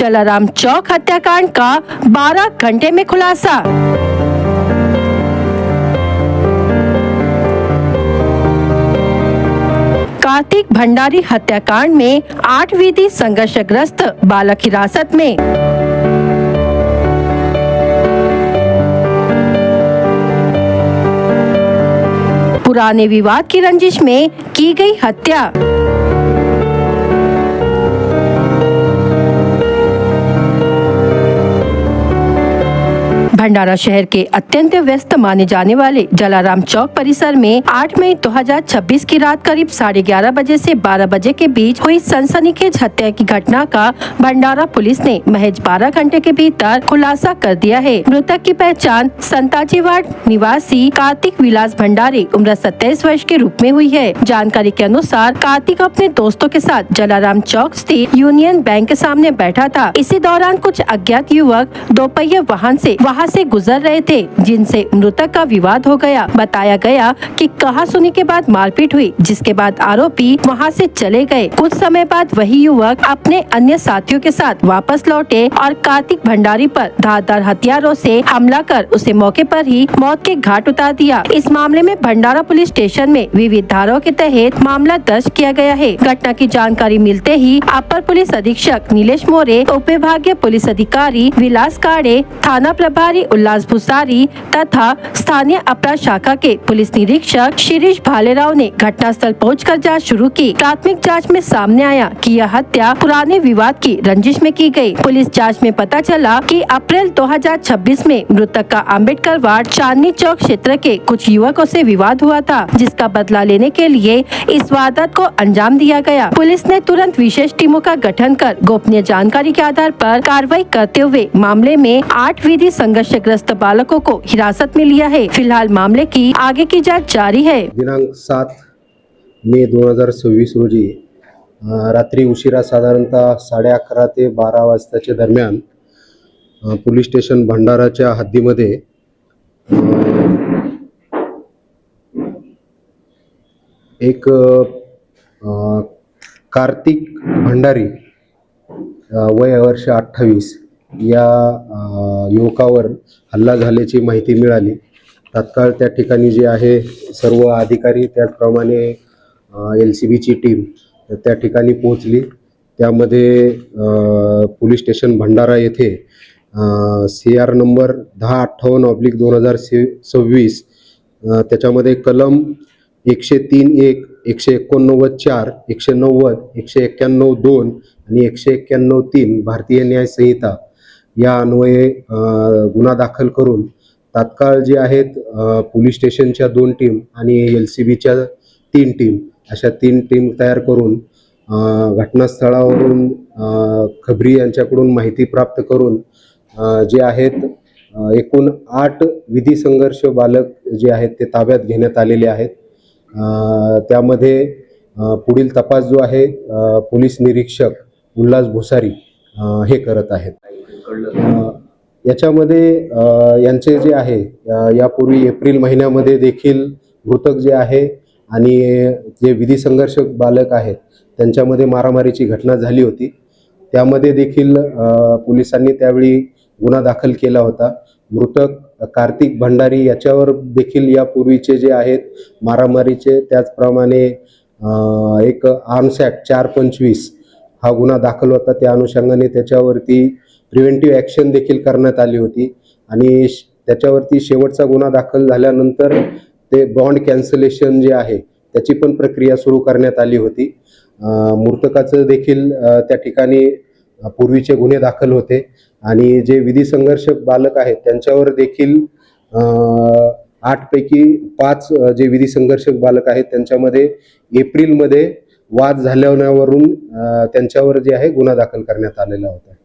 जलाराम चौक हत्याकांड का 12 घंटे में खुलासा। कार्तिक भंडारी हत्याकांड में 8 विधि संघर्षग्रस्त बालक हिरासत में। पुराने विवाद की रंजिश में की गई हत्या। भंडारा शहर के अत्यंत व्यस्त माने जाने वाले जलाराम चौक परिसर में 8 मई 2026 की रात करीब 11:30 बजे से 12 बजे के बीच हुई सनसनीखेज हत्या की घटना का भंडारा पुलिस ने महज 12 घंटे के भीतर खुलासा कर दिया है। मृतक की पहचान संताजीवाड़ निवासी कार्तिक विलास भंडारी उम्र 27 वर्ष के रूप में हुई है। जानकारी के अनुसार कार्तिक अपने दोस्तों के साथ जलाराम चौक स्थित यूनियन बैंक के सामने बैठा था। इसी दौरान कुछ अज्ञात युवक दोपहिया वाहन से वहां से गुजर रहे थे, जिनसे मृतक का विवाद हो गया। बताया गया कि कहासुनी के बाद मारपीट हुई, जिसके बाद आरोपी वहां से चले गए। कुछ समय बाद वही युवक अपने अन्य साथियों के साथ वापस लौटे और कार्तिक भंडारी पर धारदार हथियारों से हमला कर उसे मौके पर ही मौत के घाट उतार दिया। इस मामले में भंडारा पुलिस स्टेशन में विविध धाराओं के तहत मामला दर्ज किया गया है। घटना की जानकारी मिलते ही अपर पुलिस अधीक्षक नीलेश मोरे, उप विभागीय पुलिस अधिकारी विलास काड़े, थाना प्रभारी उल्लास भुसारी तथा स्थानीय अपराध शाखा के पुलिस निरीक्षक शिरीष भालेराव ने घटनास्थल पहुंचकर जांच शुरू की। प्राथमिक जांच में सामने आया कि यह हत्या पुराने विवाद की रंजिश में की गई। पुलिस जांच में पता चला कि अप्रैल 2026 में मृतक का अम्बेडकर वार्ड चांदनी चौक क्षेत्र के कुछ युवकों से विवाद हुआ था, जिसका बदला लेने के लिए इस वारदात को अंजाम दिया गया। पुलिस ने तुरंत विशेष टीमों का गठन कर गोपनीय जानकारी के आधार पर कार्रवाई करते हुए मामले में 8 विधि संघर्षग्रस्त बालकों को हिरासत में लिया है। फिलहाल मामले की आगे की जांच जारी है। दिनांक 7 मे 2026 रोजी रात्री उशिरा साधारणतः 11:30 ते 12 वाजताच्या दरम्यान पोलीस स्टेशन भंडाराच्या हद्दीमध्ये एक कार्तिक भंडारी वय वर्ष 28 या युवकावर हल्ला झाल्याची माहिती मिळाली। तात्काळ त्या ठिकाणी जे आहे सर्व अधिकारी त्याचप्रमाणे LCBची टीम त्या ठिकाणी पोहोचली। त्यामध्ये पोलीस स्टेशन भंडारा येथे CR नंबर 1058/2026 त्याच्यामध्ये कलम 103(1), 189(4), 190, 191(2) आणि 191(3) भारतीय न्याय संहिता या अन्वये गुन्हा दाखल करून तात्काळ जे आहेत पोलीस स्टेशनच्या 2 टीम आणि LCBच्या 3 टीम अशा 3 टीम तयार करून घटनास्थळावरून खबरी यांच्याकडून माहिती प्राप्त करून जे आहेत एकूण 8 विधी संघर्ष बालक जे आहेत ते ताब्यात घेण्यात आलेले आहेत। त्यामध्ये पुढील तपास जो आहे पोलीस निरीक्षक उल्लास भुसारी हे करत आहेत। याच्यामध्ये यांचे जे आहे यापूर्वी एप्रिल महिन्यामध्ये देखील मृतक जे आहे आणि जे विधी संघर्ष बालक आहेत त्यांच्यामध्ये मारामारीची घटना झाली होती। त्यामध्ये देखील पोलिसांनी त्यावेळी गुन्हा दाखल केला होता। मृतक कार्तिक भंडारी याच्यावर देखील यापूर्वीचे जे आहेत मारामारीचे त्याचप्रमाणे एक आर्म्स ॲक्ट 425 हा गुन्हा दाखल होता। त्या अनुषंगाने त्याच्यावरती प्रिव्हेंटिव्ह ॲक्शन देखील करण्यात आली होती आणि त्याच्यावरती शेवटचा गुन्हा दाखल झाल्यानंतर ते बॉन्ड कॅन्सलेशन जे आहे त्याची पण प्रक्रिया सुरू करण्यात आली होती। मृतकाचं देखील त्या ठिकाणी पूर्वीचे गुन्हे दाखल होते आणि जे विधी संघर्ष बालक आहेत त्यांच्यावर देखील 8 पैकी 5 जे विधी संघर्ष बालक आहेत त्यांच्यामध्ये एप्रिलमध्ये वाद झाल्यावरून त्यांच्यावर जे आहे गुन्हा दाखल करण्यात आलेला होता।